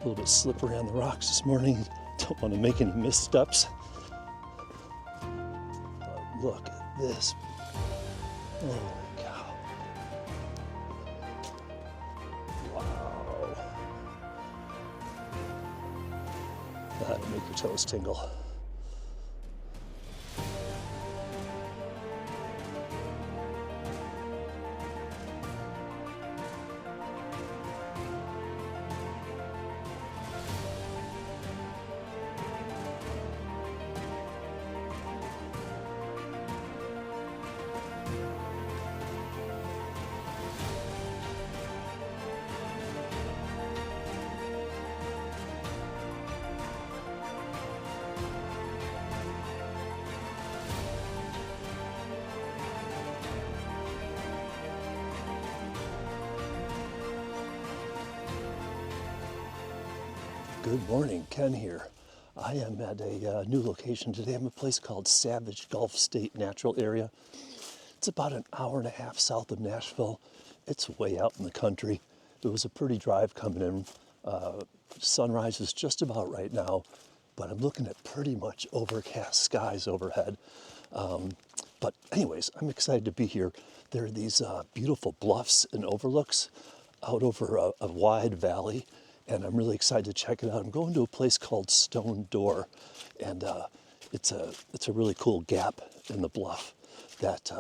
A little bit slippery on the rocks this morning. Don't want to make any missteps. But look at this. Holy cow. Wow. That'll make your toes tingle. Good morning, Ken here. I am at a new location today. I'm at a place called Savage Gulf State Natural Area. It's about an hour and a half south of Nashville. It's way out in the country. It was a pretty drive coming in. Sunrise is just about right now, but I'm looking at pretty much overcast skies overhead. But anyways, I'm excited to be here. There are these beautiful bluffs and overlooks out over a wide valley, and I'm really excited to check it out. I'm going to a place called Stone Door, and it's a really cool gap in the bluff that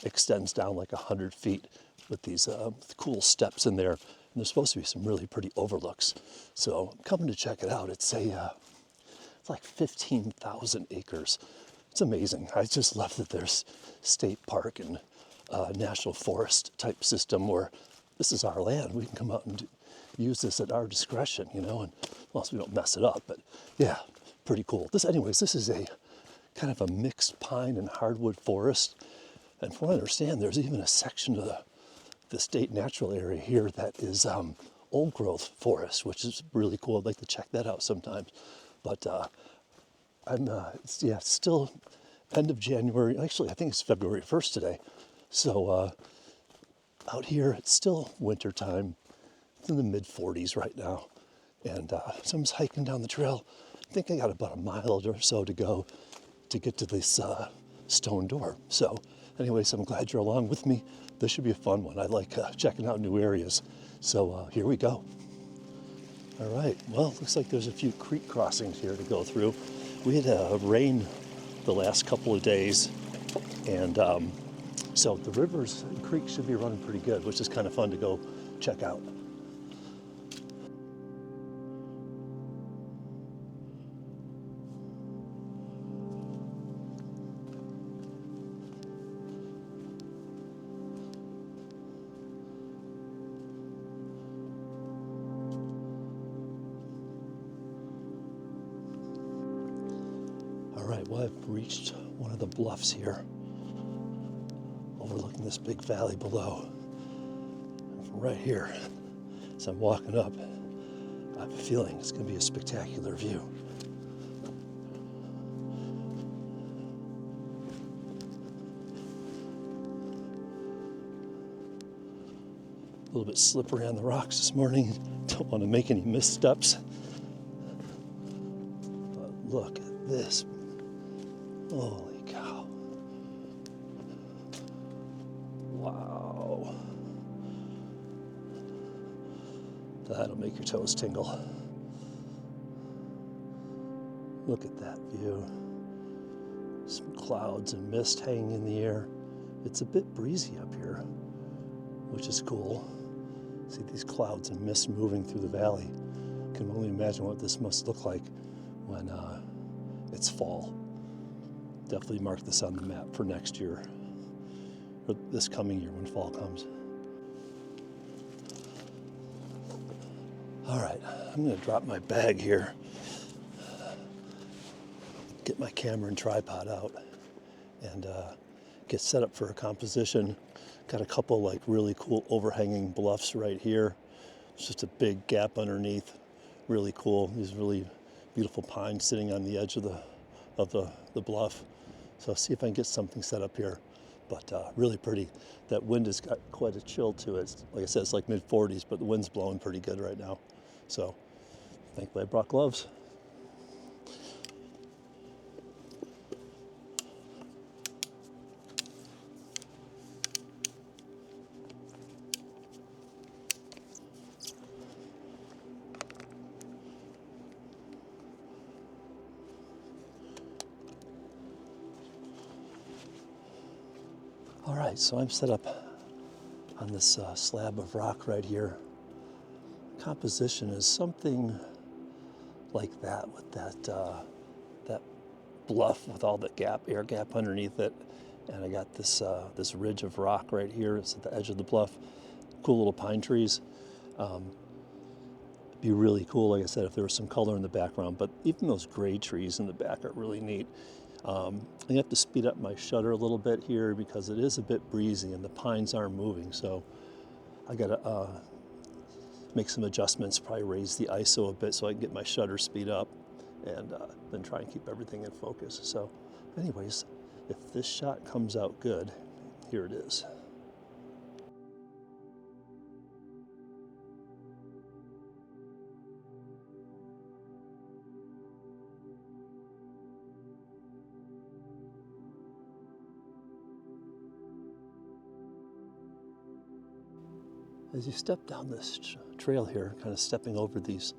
extends down like 100 feet with these cool steps in there. And there's supposed to be some really pretty overlooks. So I'm coming to check it out. It's like 15,000 acres. It's amazing. I just love that there's state park and national forest type system where this is our land. We can come out and use this at our discretion, you know, and unless we don't mess it up. But yeah, pretty cool. This is a kind of a mixed pine and hardwood forest. And from what I understand, there's even a section of the state natural area here that is old growth forest, which is really cool. I'd like to check that out sometimes. But it's still end of January. Actually, I think it's February 1st today. So out here, it's still winter time. It's in the mid 40s right now. And so I'm just hiking down the trail. I think I got about a mile or so to go to get to this Stone Door. So anyways, I'm glad you're along with me. This should be a fun one. I like checking out new areas. So here we go. All right, well, looks like there's a few creek crossings here to go through. We had rain the last couple of days, and so the rivers and creeks should be running pretty good, which is kind of fun to go check out. All right, well, I've reached one of the bluffs here, overlooking this big valley below. And from right here, as I'm walking up, I have a feeling it's going to be a spectacular view. A little bit slippery on the rocks this morning. Don't want to make any missteps. But look at this. Holy cow. Wow. That'll make your toes tingle. Look at that view. Some clouds and mist hanging in the air. It's a bit breezy up here, which is cool. See these clouds and mist moving through the valley. Can only imagine what this must look like when it's fall. Definitely mark this on the map for next year, or this coming year when fall comes. All right, I'm gonna drop my bag here, get my camera and tripod out, and get set up for a composition. Got a couple like really cool overhanging bluffs right here. It's just a big gap underneath, really cool. These really beautiful pines sitting on the edge of the bluff. So I'll see if I can get something set up here. But really pretty. That wind has got quite a chill to it. Like I said, it's like mid 40s, but the wind's blowing pretty good right now. So Thankfully I brought gloves. All right, so I'm set up on this slab of rock right here. Composition is something like that, with that bluff with all the air gap underneath it, and I got this ridge of rock right here. It's at the edge of the bluff. Cool little pine trees. It'd be really cool, like I said, if there was some color in the background. But even those gray trees in the back are really neat. I have to speed up my shutter a little bit here because it is a bit breezy and the pines are moving. So I gotta make some adjustments, probably raise the ISO a bit so I can get my shutter speed up, and then try and keep everything in focus. So anyways, if this shot comes out good, here it is. As you step down this trail here, kind of stepping over these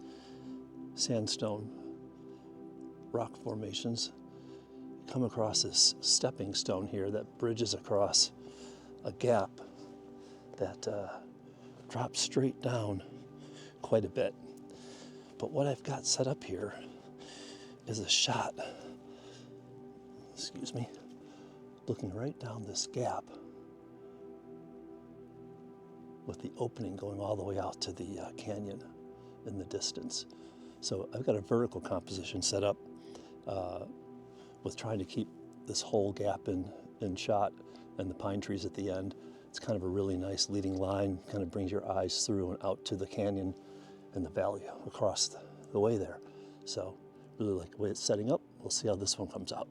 sandstone rock formations, you come across this stepping stone here that bridges across a gap that drops straight down quite a bit. But what I've got set up here is a shot, excuse me, looking right down this gap with the opening going all the way out to the canyon in the distance. So I've got a vertical composition set up with trying to keep this whole gap in shot and the pine trees at the end. It's kind of a really nice leading line, kind of brings your eyes through and out to the canyon and the valley across the way there. So really like the way it's setting up. We'll see how this one comes out.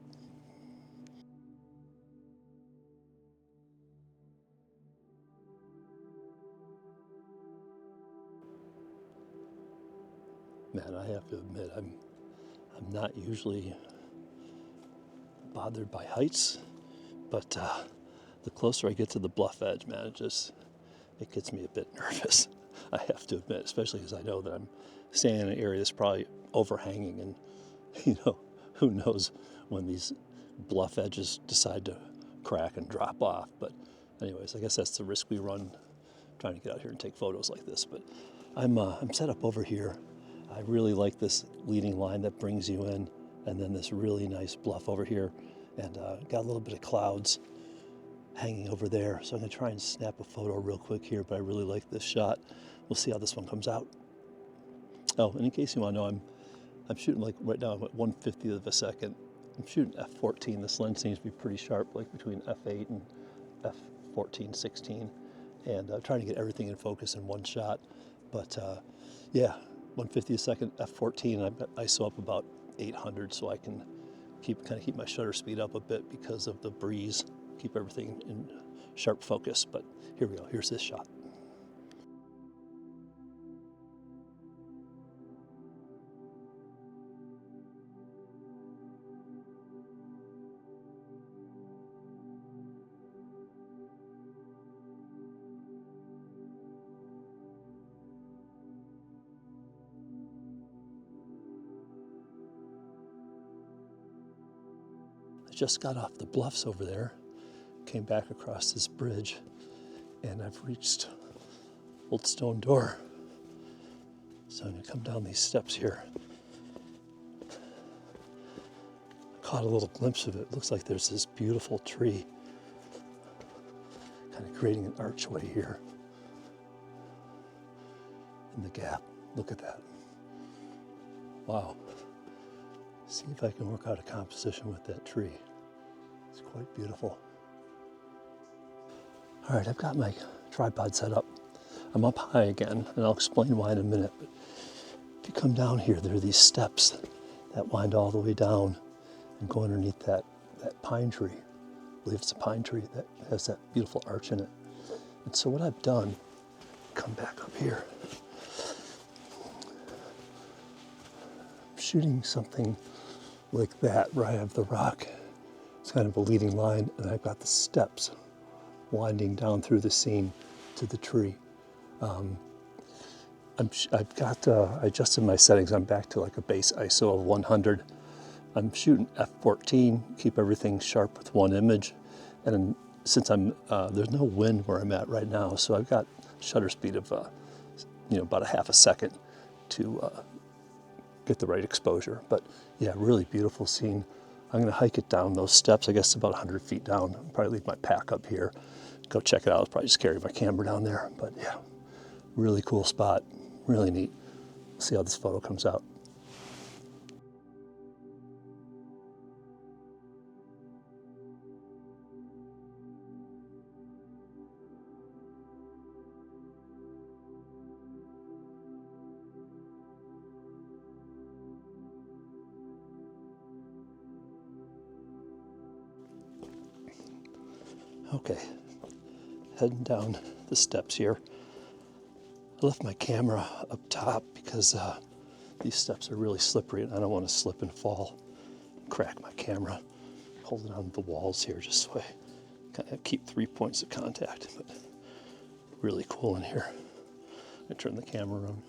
Man, I have to admit, I'm not usually bothered by heights, but the closer I get to the bluff edge, man, it gets me a bit nervous. I have to admit, especially because I know that I'm standing in an area that's probably overhanging, and who knows when these bluff edges decide to crack and drop off. But anyways, I guess that's the risk we run trying to get out here and take photos like this. But I'm set up over here. I really like this leading line that brings you in, and then this really nice bluff over here, and got a little bit of clouds hanging over there. So I'm gonna try and snap a photo real quick here, but I really like this shot. We'll see how this one comes out. Oh, and in case you wanna know, I'm shooting like right now, I'm at 1/50th of a second. I'm shooting f14. This lens seems to be pretty sharp, like between f8 and f14, 16, and trying to get everything in focus in one shot. But yeah, 1/50th second, f14, and I've got ISO up about 800, so I can kind of keep my shutter speed up a bit because of the breeze, keep everything in sharp focus. But here we go, here's this shot. Just got off the bluffs over there, came back across this bridge, and I've reached Old Stone Door. So I'm gonna come down these steps here. Caught a little glimpse of it. Looks like there's this beautiful tree, kind of creating an archway here in the gap. Look at that. Wow. See if I can work out a composition with that tree. It's quite beautiful. All right, I've got my tripod set up. I'm up high again, and I'll explain why in a minute. But if you come down here, there are these steps that wind all the way down and go underneath that pine tree. I believe it's a pine tree that has that beautiful arch in it. And so what I've done, come back up here, shooting something like that where I have the rock. It's kind of a leading line, and I've got the steps winding down through the scene to the tree. I adjusted my settings. I'm back to like a base ISO of 100. I'm shooting f14, keep everything sharp with one image. And since there's no wind where I'm at right now, so I've got shutter speed of, about a half a second to get the right exposure. But yeah, really beautiful scene. I'm gonna hike it down those steps. I guess about 100 feet down. I'll probably leave my pack up here. Go check it out. I'll probably just carry my camera down there. But yeah, really cool spot, really neat. See how this photo comes out. Okay, heading down the steps here. I left my camera up top because these steps are really slippery and I don't want to slip and fall, crack my camera. Hold it on the walls here just so I kind of keep 3 points of contact. But really cool in here. I turn the camera around.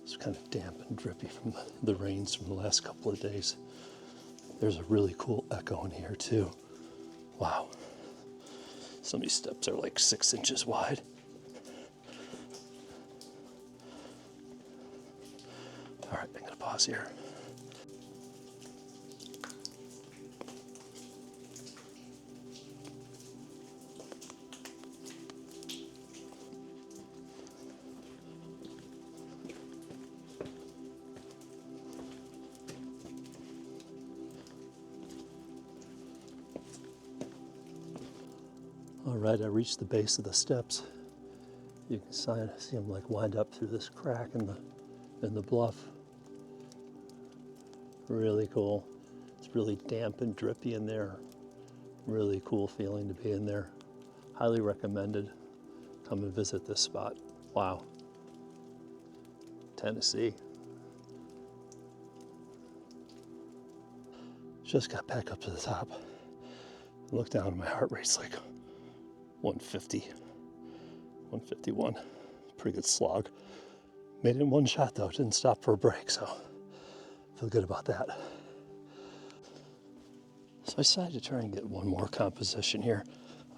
It's kind of damp and drippy from the rains from the last couple of days. There's a really cool echo in here too. Wow. Some of these steps are like 6 inches wide. All right, I'm gonna pause here. All right, I reached the base of the steps. You can see them like wind up through this crack in the bluff. Really cool. It's really damp and drippy in there. Really cool feeling to be in there. Highly recommended. Come and visit this spot. Wow. Tennessee. Just got back up to the top. I looked down and my heart rate's like 150, 151. Pretty good slog. Made it in one shot though, didn't stop for a break, so feel good about that. So I decided to try and get one more composition here.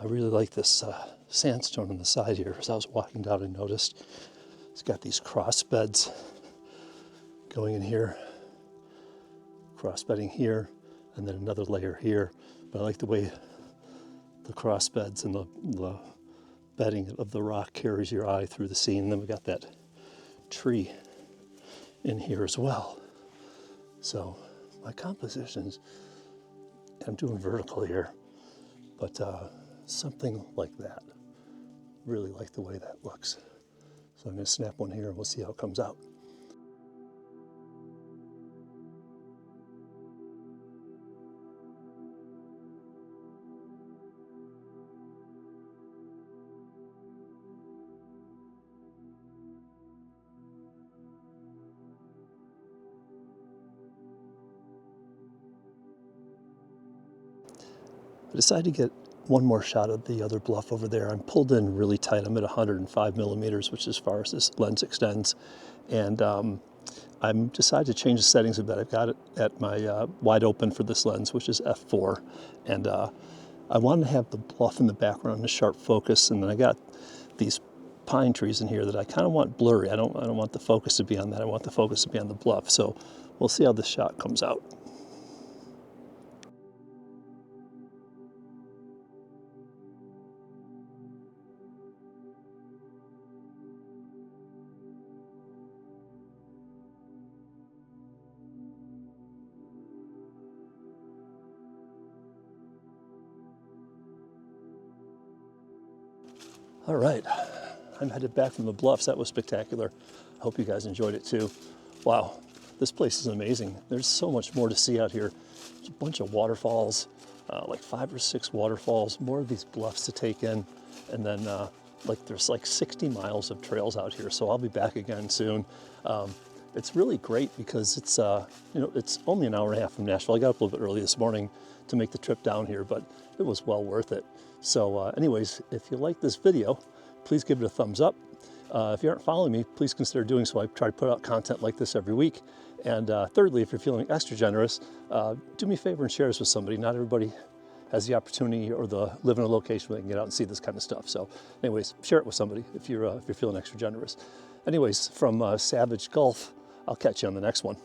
I really like this sandstone on the side here. As I was walking down, I noticed it's got these cross beds going in here, cross bedding here, and then another layer here. But I like the way the cross beds and the bedding of the rock carries your eye through the scene. And then we got that tree in here as well. So my compositions, I'm doing vertical here, but something like that. Really like the way that looks. So I'm gonna snap one here and we'll see how it comes out. I decided to get one more shot of the other bluff over there. I'm pulled in really tight. I'm at 105 millimeters, which is as far as this lens extends. And I'm decided to change the settings a bit. I've got it at my wide open for this lens, which is f4. And I wanted to have the bluff in the background, a sharp focus. And then I got these pine trees in here that I kind of want blurry. I don't want the focus to be on that. I want the focus to be on the bluff. So we'll see how this shot comes out. All right, I'm headed back from the Bluffs. That was spectacular. I hope you guys enjoyed it too. Wow, this place is amazing. There's so much more to see out here. There's a bunch of waterfalls, like 5 or 6 waterfalls, more of these bluffs to take in, and then there's like 60 miles of trails out here, so I'll be back again soon. It's really great because it's it's only an hour and a half from Nashville. I got up a little bit early this morning to make the trip down here, but it was well worth it. So anyways, if you like this video, please give it a thumbs up. If you aren't following me, please consider doing so. I try to put out content like this every week. And thirdly, if you're feeling extra generous, do me a favor and share this with somebody. Not everybody has the opportunity or live in a location where they can get out and see this kind of stuff. So anyways, share it with somebody if you're feeling extra generous. Anyways, from Savage Gulf, I'll catch you on the next one.